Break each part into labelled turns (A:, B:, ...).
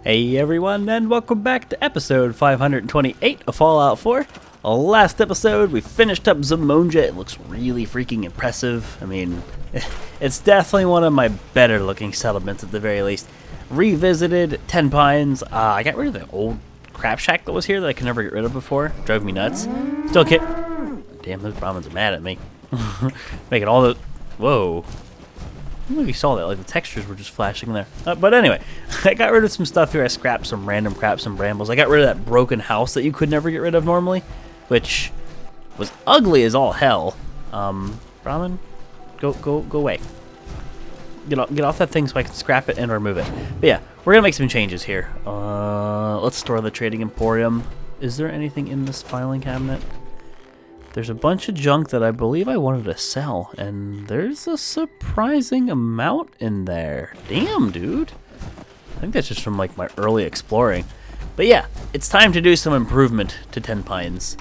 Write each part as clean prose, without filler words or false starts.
A: Hey everyone, and welcome back to episode 528 of Fallout 4. Last episode, we finished up Zamonja. It looks really freaking impressive. I mean, it's definitely one of my better looking settlements at the very least. Revisited 10 Pines. I got rid of the old crap shack that was here that I could never get rid of before. Drove me nuts. Still damn, those Brahmins are mad at me. Making all the... Whoa. I don't know if you saw that, like the textures were just flashing there. But anyway, I got rid of some stuff here. I scrapped some random crap, some brambles. I got rid of that broken house that you could never get rid of normally, which was ugly as all hell. Brahmin, go away. Get off that thing so I can scrap it and or move it. But yeah, we're gonna make some changes here. Let's store the trading emporium. Is there anything in this filing cabinet? There's a bunch of junk that I believe I wanted to sell, and there's a surprising amount in there. Damn, dude. I think that's just from like my early exploring. But yeah, it's time to do some improvement to 10 Pines.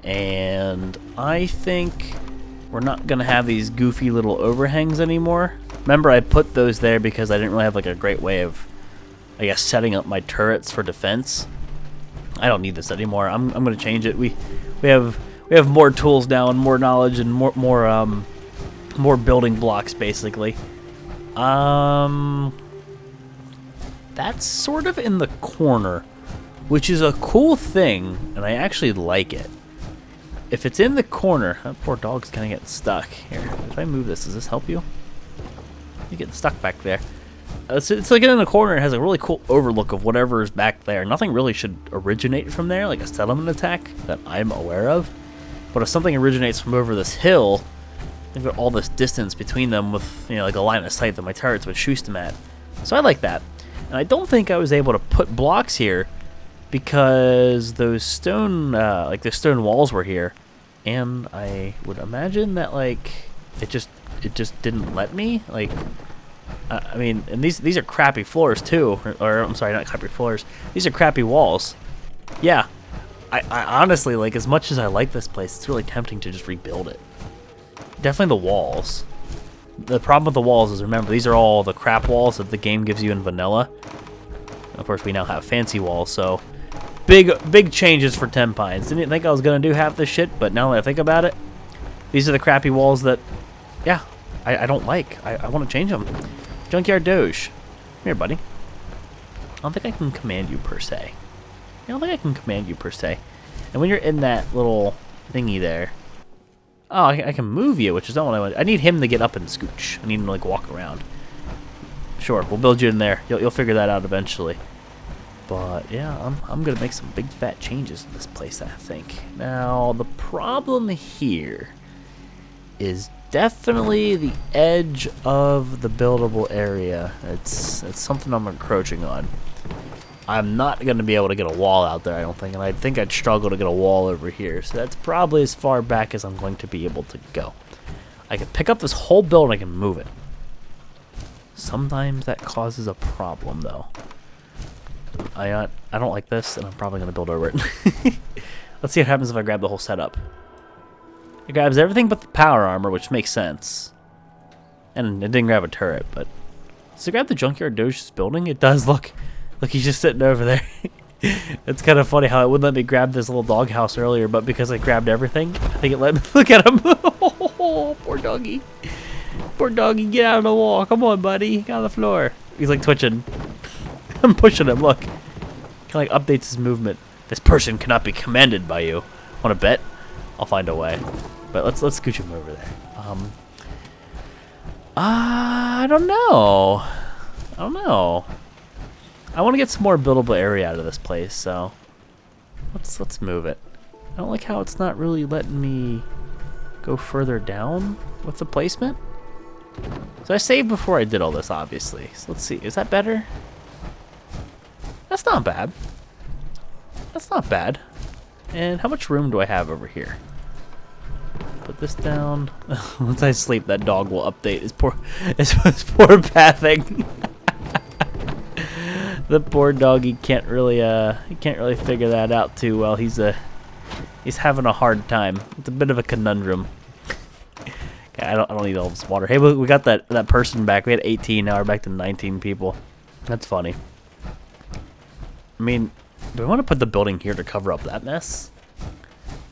A: And I think we're not gonna have these goofy little overhangs anymore. Remember, I put those there because I didn't really have like a great way of, I guess, setting up my turrets for defense. I don't need this anymore. I'm gonna change it. We have more tools now and more knowledge and more building blocks basically. That's sort of in the corner, which is a cool thing, and I actually like it. If it's in the corner, that poor dog's kind of getting stuck. Here, if I move this, does this help you? You're getting stuck back there. It's like in the corner. It has a really cool overlook of whatever is back there. Nothing really should originate from there, like a settlement attack that I'm aware of. But if something originates from over this hill, they've got all this distance between them with, you know, like a line of sight that my turrets would shoot them at. So I like that. And I don't think I was able to put blocks here because those stone, like the stone walls were here. And I would imagine that, like, it just didn't let me. Like, I mean, and these are crappy floors too. Or I'm sorry, not crappy floors. These are crappy walls. Yeah. I honestly, like, as much as I like this place, it's really tempting to just rebuild it. Definitely the walls. The problem with the walls is, remember, these are all the crap walls that the game gives you in vanilla. Of course, we now have fancy walls, so big changes for 10 Pines. Didn't think I was going to do half this shit, but now that I think about it, these are the crappy walls that, yeah, I don't like. I want to change them. Junkyard Doge. Come here, buddy. I don't think I can command you, per se. I don't think I can command you, per se. And when you're in that little thingy there... Oh, I can move you, which is not what I want. I need him to get up and scooch. I need him to, like, walk around. Sure, we'll build you in there. You'll figure that out eventually. But, yeah, I'm going to make some big, fat changes in this place, I think. Now, the problem here is definitely the edge of the buildable area. It's something I'm encroaching on. I'm not going to be able to get a wall out there, I don't think, and I think I'd struggle to get a wall over here, so that's probably as far back as I'm going to be able to go. I can pick up this whole building, I can move it. Sometimes that causes a problem, though. I don't like this, and I'm probably going to build over it. Let's see what happens if I grab the whole setup. It grabs everything but the power armor, which makes sense. And it didn't grab a turret, but... Does it grab the Junkyard Doge's building? It does, look. Look, he's just sitting over there. It's kind of funny how it wouldn't let me grab this little doghouse earlier, but because I grabbed everything, I think it let me. Look at him. Oh, poor doggy. Poor doggy, get out of the wall. Come on, buddy. Get on the floor. He's like twitching. I'm pushing him, look. Kind of like updates his movement. This person cannot be commanded by you. Want to bet? I'll find a way. But let's scooch him over there. I don't know. I want to get some more buildable area out of this place, so let's move it. I don't like how it's not really letting me go further down with the placement. So I saved before I did all this, obviously. So let's see, is that better? That's not bad. That's not bad. And how much room do I have over here? Put this down. Once I sleep, that dog will update his poor pathing. The poor doggy can't really figure that out too well. He's having a hard time. It's a bit of a conundrum. Okay, I don't need all this water. Hey, we got that person back. We had 18, now we're back to 19 people. That's funny. I mean, do I want to put the building here to cover up that mess?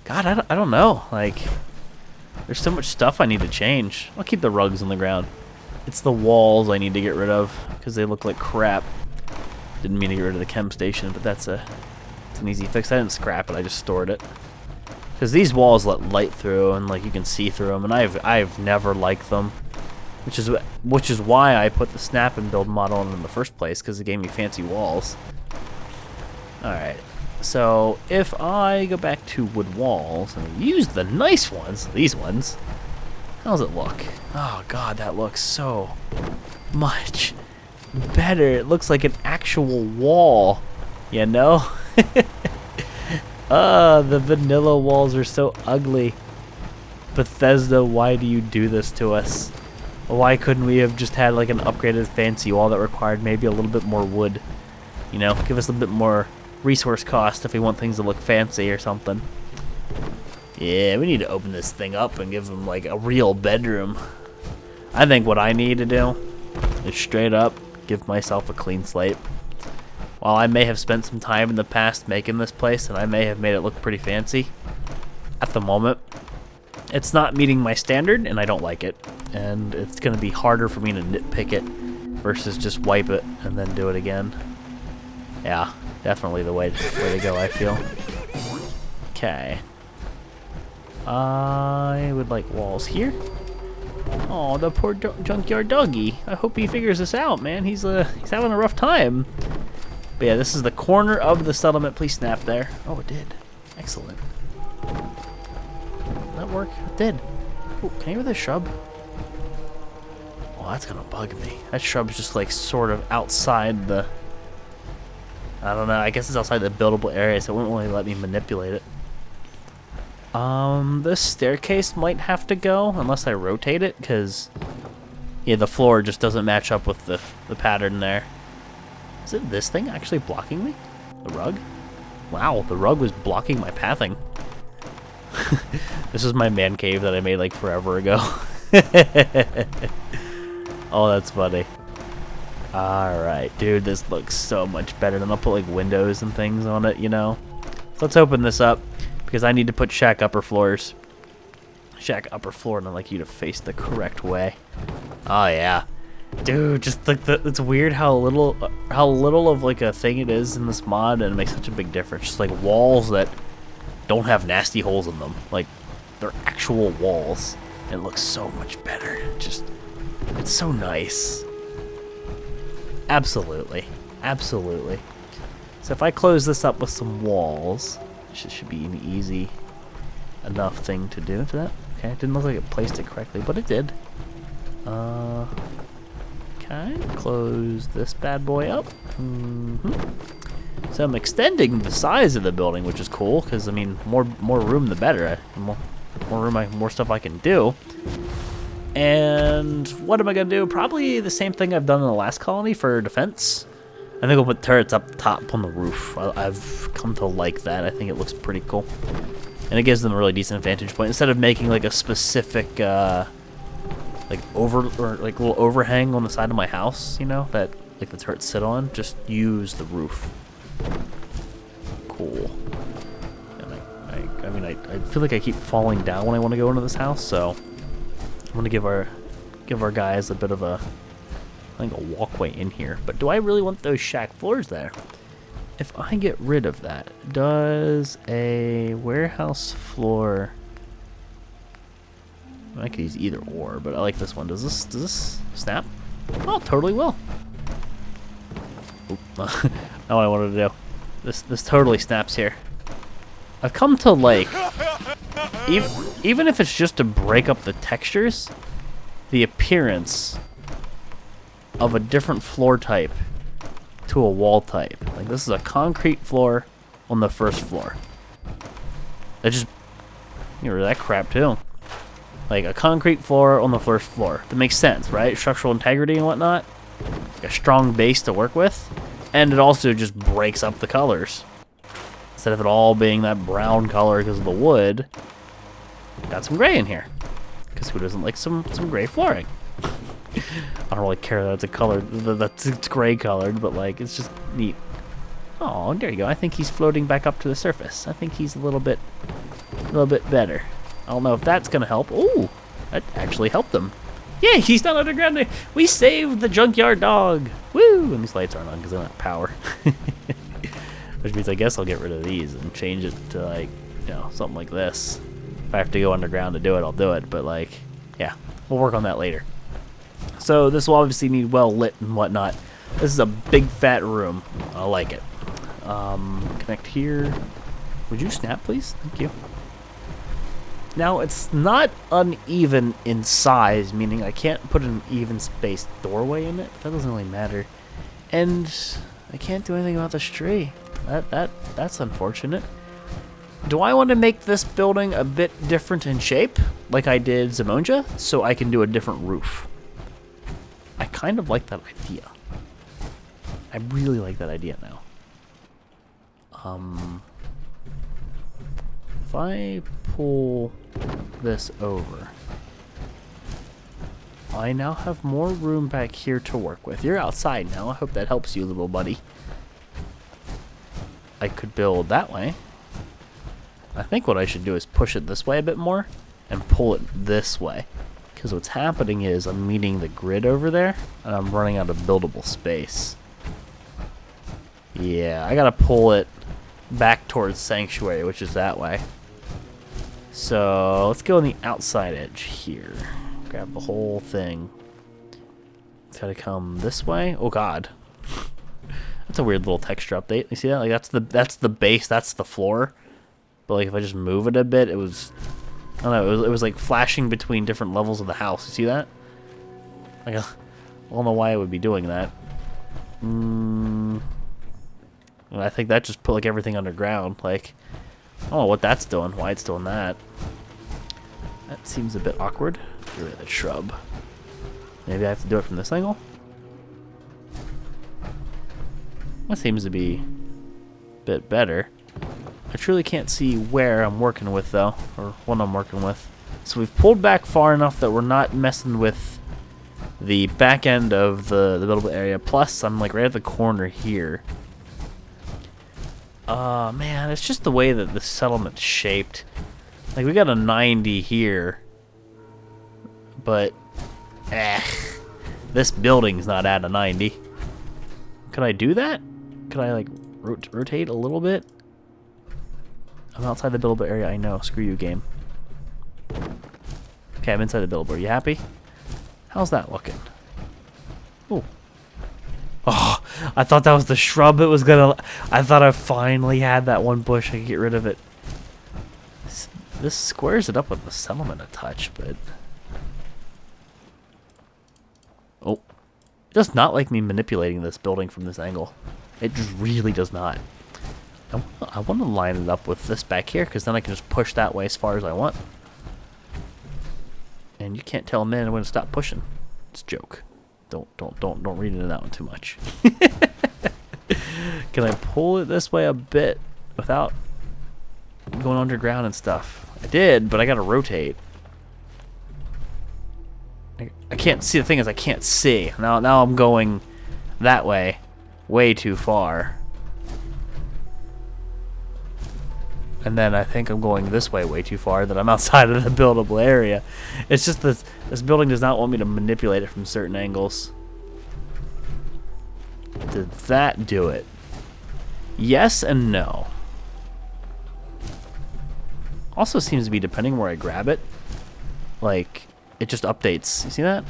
A: God, I don't know. Like, there's so much stuff I need to change. I'll keep the rugs on the ground. It's the walls I need to get rid of because they look like crap. Didn't mean to get rid of the chem station, but it's an easy fix. I didn't scrap it. I just stored it. Because these walls let light through, and like you can see through them, and I've never liked them, which is why I put the snap and build model in the first place, because it gave me fancy walls. All right, so if I go back to wood walls and use the nice ones, these ones, how does it look? Oh God, that looks so much better. It looks like an actual wall, you know? The vanilla walls are so ugly. Bethesda, why do you do this to us? Why couldn't we have just had like an upgraded fancy wall that required maybe a little bit more wood? You know, give us a bit more resource cost if we want things to look fancy or something. Yeah, we need to open this thing up and give them like a real bedroom. I think what I need to do is straight up give myself a clean slate. While I may have spent some time in the past making this place, and I may have made it look pretty fancy, at the moment, it's not meeting my standard, and I don't like it. And it's going to be harder for me to nitpick it versus just wipe it and then do it again. Yeah, definitely the way to go, I feel. Okay. I would like walls here. Oh, the poor junkyard doggy. I hope he figures this out, man. He's having a rough time. But yeah, this is the corner of the settlement. Please snap there. Oh, it did. Excellent. Did that work? It did. Oh, can you hear the shrub? Oh, that's gonna bug me. That shrub's just like sort of outside the... I don't know. I guess it's outside the buildable area, so it won't really let me manipulate it. This staircase might have to go unless I rotate it, because yeah, the floor just doesn't match up with the pattern there. Is it this thing actually blocking me? The rug? Wow, the rug was blocking my pathing. This is my man cave that I made like forever ago. Oh, that's funny. Alright, dude, this looks so much better. Then I'll put like windows and things on it, you know? So let's open this up, because I need to put shack upper floors. Shack upper floor, and I'd like you to face the correct way. Oh yeah. Dude, just like it's weird how little of like a thing it is in this mod, and it makes such a big difference. Just like walls that don't have nasty holes in them. Like, they're actual walls. And it looks so much better. It's so nice. Absolutely. Absolutely. So if I close this up with some walls, it should be an easy enough thing to do to that. Okay, it didn't look like it placed it correctly, but it did. Okay, close this bad boy up. So I'm extending the size of the building, which is cool, because I mean, more room the better. More room, more stuff I can do. And what am I gonna do? Probably the same thing I've done in the last colony for defense. I think I'll put turrets up top on the roof. I've come to like that. I think it looks pretty cool, and it gives them a really decent vantage point instead of making like a specific like little overhang on the side of my house, you know, that like the turrets sit on. Just use the roof. Cool. And I mean, I feel like I keep falling down when I want to go into this house, so I'm gonna give our guys a bit of a, I think, a walkway in here. But do I really want those shack floors there? If I get rid of that, does a warehouse floor? I could use either or, but I like this one. Does this snap? Oh, it totally will. Oop. Not what I wanted to do. This totally snaps here. I've come to like, even if it's just to break up the textures, the appearance of a different floor type to a wall type. Like, this is a concrete floor on the first floor. That just, you know, that crap too. Like a concrete floor on the first floor. That makes sense, right? Structural integrity and whatnot. Like a strong base to work with. And it also just breaks up the colors. Instead of it all being that brown color because of the wood, got some gray in here. Because who doesn't like some gray flooring? I don't really care that it's a color, that's it's gray colored, but like, it's just neat. Oh, there you go. I think he's floating back up to the surface. I think he's a little bit better. I don't know if that's gonna help. Ooh, that actually helped him. Yeah, he's not underground. We saved the junkyard dog. Woo! And these lights aren't on because they don't have power. Which means I guess I'll get rid of these and change it to, like, you know, something like this. If I have to go underground to do it, I'll do it. But, like, yeah, we'll work on that later. So this will obviously need well lit and whatnot. This is a big fat room. I like it. Connect here. Would you snap, please? Thank you. Now, it's not uneven in size, meaning I can't put an even spaced doorway in it. That doesn't really matter. And I can't do anything about this tree. That's unfortunate. Do I want to make this building a bit different in shape, like I did Zamonja, so I can do a different roof? I kind of like that idea. I really like that idea now. If I pull this over, I now have more room back here to work with. You're outside now. I hope that helps you, little buddy. I could build that way. I think what I should do is push it this way a bit more and pull it this way. Because what's happening is I'm meeting the grid over there and I'm running out of buildable space. Yeah, I gotta pull it back towards Sanctuary, which is that way. So let's go on the outside edge here. Grab the whole thing. It's gotta come this way. Oh god. That's a weird little texture update. You see that? Like that's the base, that's the floor. But like if I just move it a bit, it was, I don't know, it was like flashing between different levels of the house. You see that? Like I don't know why I would be doing that. I think that just put like everything underground. Like, I don't know what that's doing, why it's doing that. That seems a bit awkward. Get rid of the shrub. Maybe I have to do it from this angle? That seems to be a bit better. I truly can't see where I'm working with though, or what I'm working with. So we've pulled back far enough that we're not messing with the back end of the buildable area. Plus, I'm like right at the corner here. Man, it's just the way that the settlement's shaped. Like, we got a 90 here. But, this building's not at a 90. Could I do that? Could I, like, rotate a little bit? I'm outside the buildable area, I know. Screw you, game. Okay, I'm inside the buildable. Are you happy? How's that looking? Ooh. Oh, I thought that was the shrub it was gonna... I thought I finally had that one bush. I could get rid of it. This squares it up with the settlement a touch, but... Oh. It does not like me manipulating this building from this angle. It just really does not. I want to line it up with this back here, because then I can just push that way as far as I want. And you can't tell a man when to stop pushing. It's a joke. Don't read into that one too much. Can I pull it this way a bit without going underground and stuff? I did, but I gotta rotate. I can't see. The thing is, I can't see. Now I'm going that way way too far. And then I think I'm going this way too far, that I'm outside of the buildable area. It's just this building does not want me to manipulate it from certain angles. Did that do it? Yes and no. Also seems to be depending where I grab it. Like, it just updates. You see that?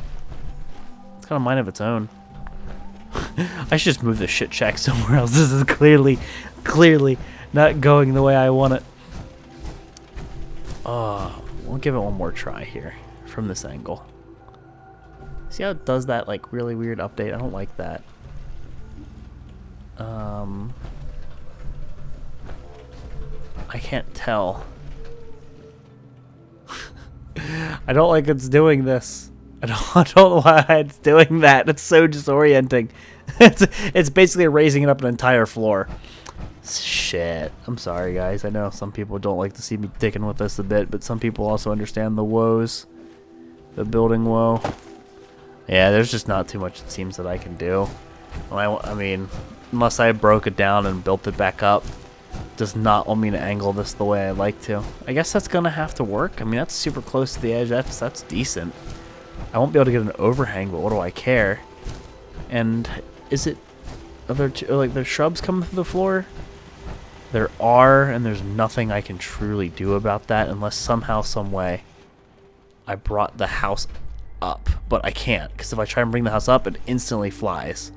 A: It's got a mind of its own. I should just move the shit shack somewhere else. This is clearly not going the way I want it. We'll give it one more try here from this angle. See how it does that like really weird update? I don't like that. I can't tell. I don't like it's doing this. I don't know why it's doing that. It's so disorienting. It's basically raising it up an entire floor. Shit. I'm sorry, guys. I know some people don't like to see me dicking with this a bit, but some people also understand the woes. The building woe. Yeah, there's just not too much, it seems, that I can do. I mean, unless I broke it down and built it back up, does not want me to angle this the way I like to. I guess that's gonna have to work. I mean, that's super close to the edge. That's decent. I won't be able to get an overhang, but what do I care? And is it... Are there like there's shrubs coming through the floor? There are, and there's nothing I can truly do about that unless somehow, some way, I brought the house up. But I can't, because if I try and bring the house up, it instantly flies.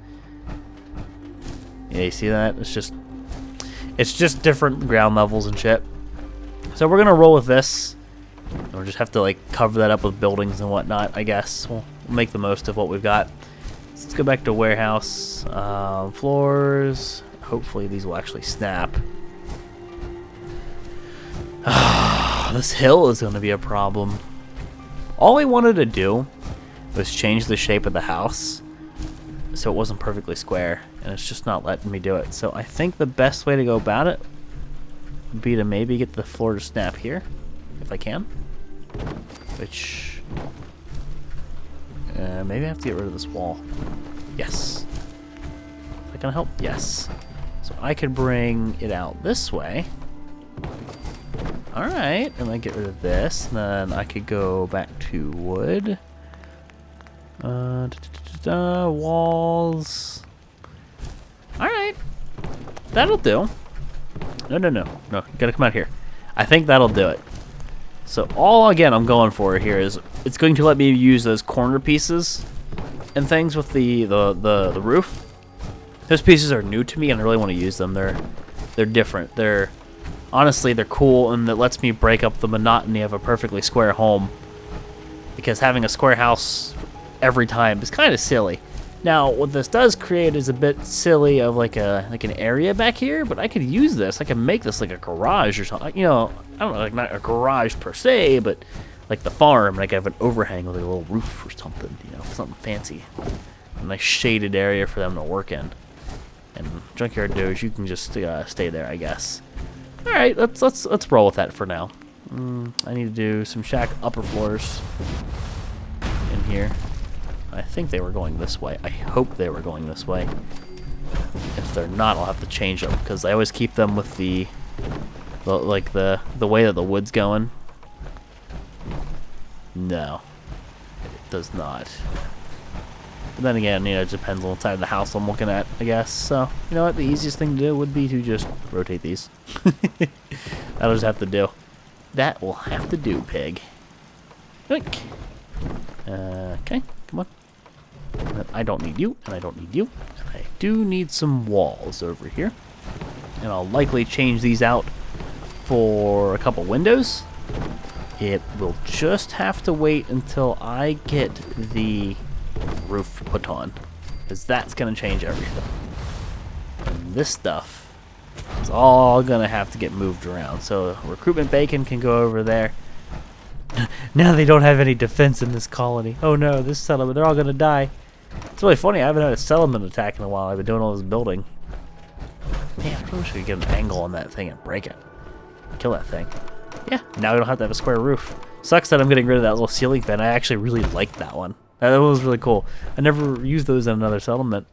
A: Yeah, you see that? It's just different ground levels and shit. So we're gonna roll with this. And we'll just have to like cover that up with buildings and whatnot, I guess. We'll make the most of what we've got. Let's go back to warehouse. Floors. Hopefully these will actually snap. This hill is going to be a problem. All I wanted to do was change the shape of the house so it wasn't perfectly square, and it's just not letting me do it. So I think the best way to go about it would be to maybe get the floor to snap here, if I can. Which... maybe I have to get rid of this wall. Yes. Is that gonna help? Yes. So I could bring it out this way. Alright, and then get rid of this. And then I could go back to wood. Walls. Alright. That'll do. No, you gotta come out here. I think that'll do it. So all, again, I'm going for here is it's going to let me use those corner pieces and things with the roof. Those pieces are new to me, and I really want to use them. They're different. Honestly, they're cool, and it lets me break up the monotony of a perfectly square home. Because having a square house every time is kind of silly. Now, what this does create is a bit silly of like an area back here, but I could use this. I could make this like a garage or something. You know, I don't know, like not a garage per se, but like the farm. Like I have an overhang with like a little roof or something. You know, something fancy. A nice shaded area for them to work in. And Junkyard Doge, you can just stay there, I guess. All right, let's roll with that for now. I need to do some shack upper floors in here. I think they were going this way. I hope they were going this way. If they're not, I'll have to change them because I always keep them with the way that the wood's going. No, it does not. But then again, you know, it depends on the side of the house I'm looking at, I guess. So, you know what? The easiest thing to do would be to just rotate these. That'll just have to do. That will have to do, pig. Okay, come on. I don't need you, and I don't need you. And I do need some walls over here. And I'll likely change these out for a couple windows. It will just have to wait until I get the roof put on, because that's going to change everything. And this stuff is all going to have to get moved around. So recruitment bacon can go over there. Now they don't have any defense in this colony. Oh no, this settlement, they're all going to die. It's really funny, I haven't had a settlement attack in a while. I've been doing all this building. Man, I really wish I could get an angle on that thing and break it. Kill that thing. Yeah, now we don't have to have a square roof. Sucks that I'm getting rid of that little ceiling fan. I actually really liked that one. That was really cool. I never used those in another settlement.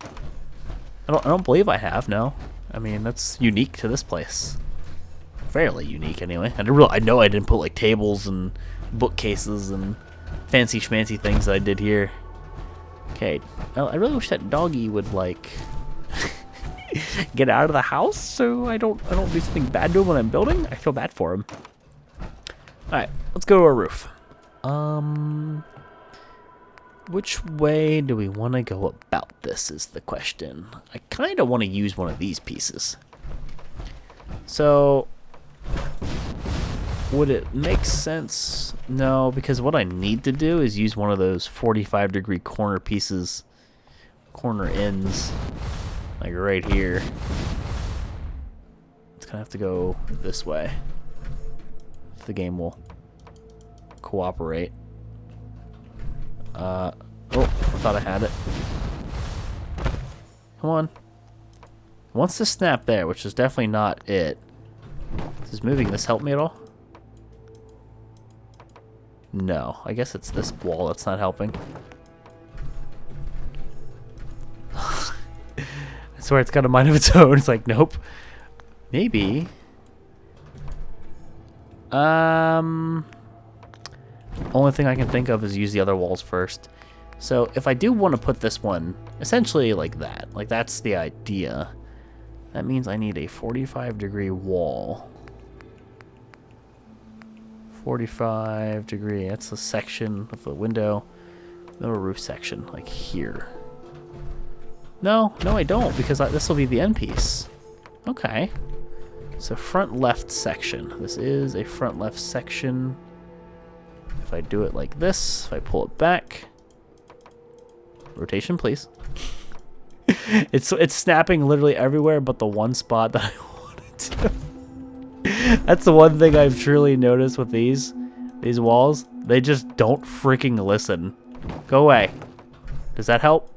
A: I don't believe I have, no. I mean, that's unique to this place. Fairly unique, anyway. I know I didn't put like tables and bookcases and fancy schmancy things that I did here. Okay, well, I really wish that doggy would like get out of the house so I don't do something bad to him when I'm building. I feel bad for him. All right, let's go to our roof. Which way do we want to go about this is the question. I kind of want to use one of these pieces. So, would it make sense? No, because what I need to do is use one of those 45-degree corner pieces, corner ends, like right here. It's gonna have to go this way if the game will cooperate. Oh, I thought I had it. Come on. Wants to snap there, which is definitely not it. Does moving this help me at all? No, I guess it's this wall that's not helping. swear it's got a mind of its own. It's like, nope. Maybe. Only thing I can think of is use the other walls first. So if I do want to put this one essentially like that, like that's the idea, that means I need a 45-degree wall. 45-degree, that's the section of the window, little roof section, like here. No, I don't, because this will be the end piece. Okay. So front left section. This is a front left section. If I do it like this, if I pull it back, rotation please. It's snapping literally everywhere but the one spot that I wanted to. That's the one thing I've truly noticed with these walls. They just don't freaking listen. Go away. Does that help?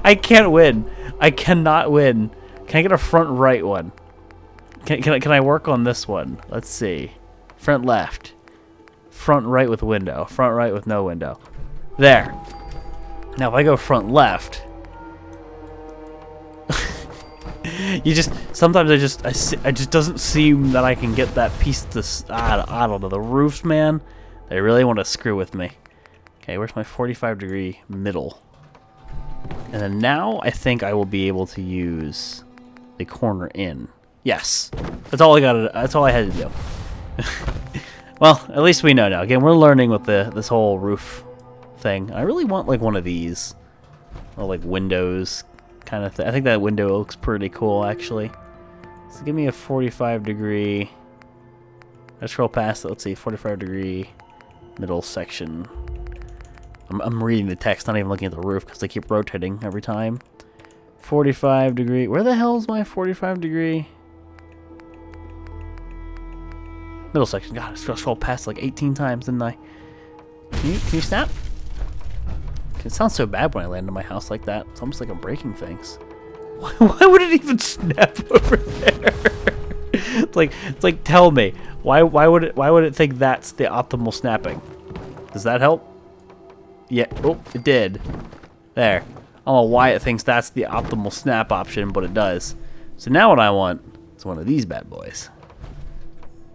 A: I can't win. I cannot win. Can I get a front right one? Can I work on this one? Let's see. Front left. Front right with window. Front right with no window. There. Now if I go front left, sometimes it just doesn't seem that I can get that piece to, I don't know, the roofs, man. They really want to screw with me. Okay, where's my 45-degree middle? And then now I think I will be able to use the corner in. Yes. That's all I had to do. Well, at least we know now. Again, we're learning with this whole roof thing. I really want like one of these. Or like windows kind of thing. I think that window looks pretty cool actually. So give me a 45-degree. Let's scroll past it. Let's see, 45-degree middle section. I'm reading the text, not even looking at the roof because they keep rotating every time. 45-degree. Where the hell is my 45-degree? Middle section. God, I scroll past like 18 times, didn't I? Can you snap? It sounds so bad when I land in my house like that. It's almost like I'm breaking things. Why would it even snap over there? It's like tell me. Why would it think that's the optimal snapping? Does that help? Yeah. Oh, it did. There. I don't know why it thinks that's the optimal snap option, but it does. So now what I want is one of these bad boys.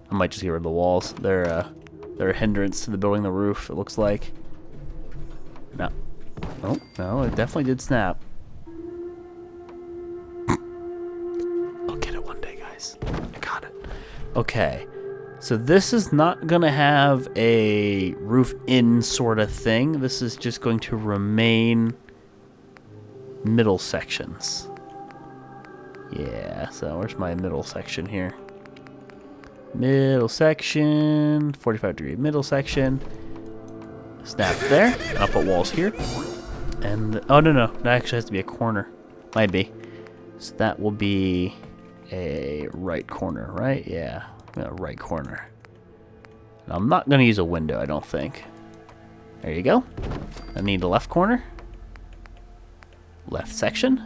A: I might just get rid of the walls. They're a hindrance to the building the roof, it looks like. No. Oh, no, it definitely did snap. I'll get it one day, guys. I got it. Okay. So this is not going to have a roof in sort of thing. This is just going to remain middle sections. Yeah, so where's my middle section here? Middle section, 45-degree middle section. Snap there. I'll put walls here. And, oh no, that actually has to be a corner. Might be. So that will be a right corner, right? Yeah, right corner. Now, I'm not going to use a window, I don't think. There you go. I need the left corner. Left section.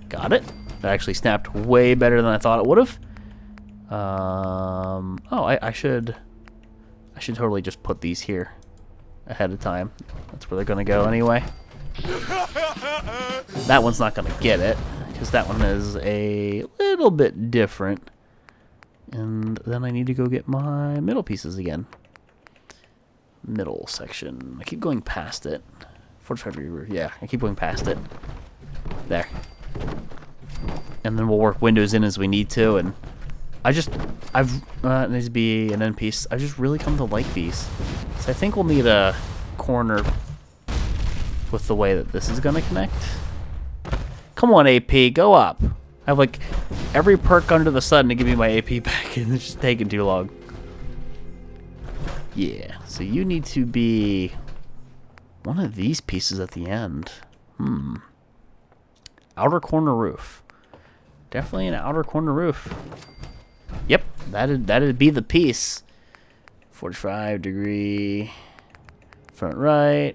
A: Got it. That actually snapped way better than I thought it would have. Oh, I should totally just put these here ahead of time. That's where they're gonna go anyway. That one's not gonna get it because that one is a little bit different. And then I need to go get my middle pieces again. Middle section. I keep going past it. 45-degree roof. Yeah, I keep going past it. There. And then we'll work windows in as we need to. And it needs to be an end piece. I've just really come to like these. So I think we'll need a corner with the way that this is gonna connect. Come on, AP, go up. I have like every perk under the sun to give me my AP back, and it's just taking too long. Yeah, so you need to be one of these pieces at the end. Outer corner roof. Definitely an outer corner roof. Yep, that'd be the piece. 45-degree front right,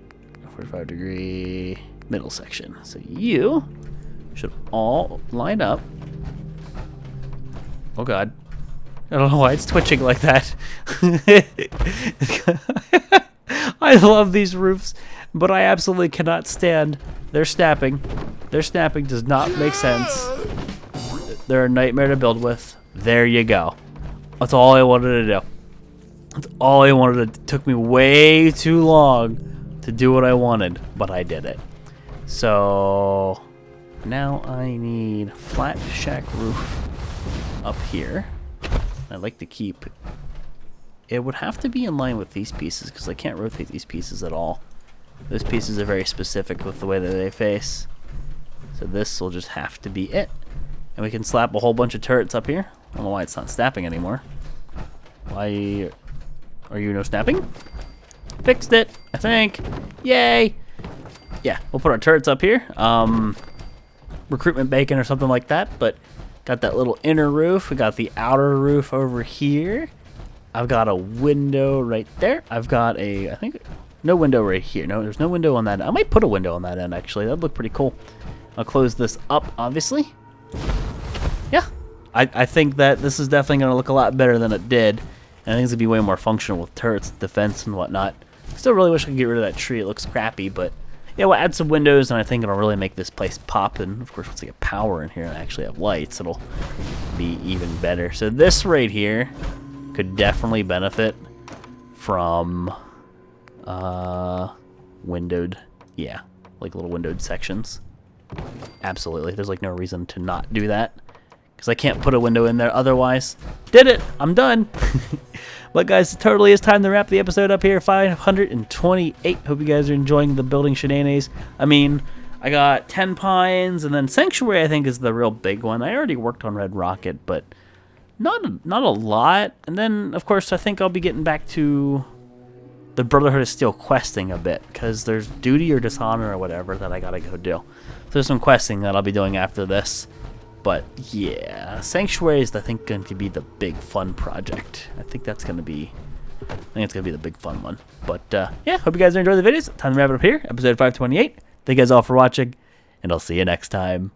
A: 45-degree middle section. So you should all line up. Oh god. I don't know why it's twitching like that. I love these roofs. but I absolutely cannot stand their snapping. Their snapping does not make sense. They're a nightmare to build with. There you go. That's all I wanted to do. That's all I wanted to do. It took me way too long to do what I wanted, but I did it. So now I need flat shack roof up here. I'd like to keep... It would have to be in line with these pieces because I can't rotate these pieces at all. Those pieces are very specific with the way that they face. So this will just have to be it. And we can slap a whole bunch of turrets up here. I don't know why it's not snapping anymore. Why are you no snapping? Fixed it, I think. Yay! Yeah, we'll put our turrets up here. Recruitment bacon or something like that, but got that little inner roof. We got the outer roof over here. I've got a window right there. I've got a, I think, no window right here. No, there's no window on that end. I might put a window on that end, actually. That'd look pretty cool. I'll close this up, obviously. Yeah, I think that this is definitely going to look a lot better than it did. And I think it's going to be way more functional with turrets, defense, and whatnot. Still really wish I could get rid of that tree. It looks crappy, but yeah, we'll add some windows, and I think it'll really make this place pop. And of course, once I get power in here and I actually have lights, it'll be even better. So this right here could definitely benefit from windowed, yeah, like little windowed sections. Absolutely. There's like no reason to not do that because I can't put a window in there otherwise. Did it. I'm done. But guys, it totally is time to wrap the episode up here. 528. Hope you guys are enjoying the building shenanigans. I mean, I got 10 pines, and then Sanctuary I think is the real big one. I already worked on Red Rocket, but not a lot. And then, of course, I think I'll be getting back to the Brotherhood of Steel questing a bit, because there's duty or dishonor or whatever that I gotta go do. So there's some questing that I'll be doing after this. But yeah, Sanctuary is I think going to be the big fun project. I think it's gonna be the big fun one. But yeah, hope you guys enjoyed the videos. Time to wrap it up here. Episode 528. Thank you guys all for watching, and I'll see you next time.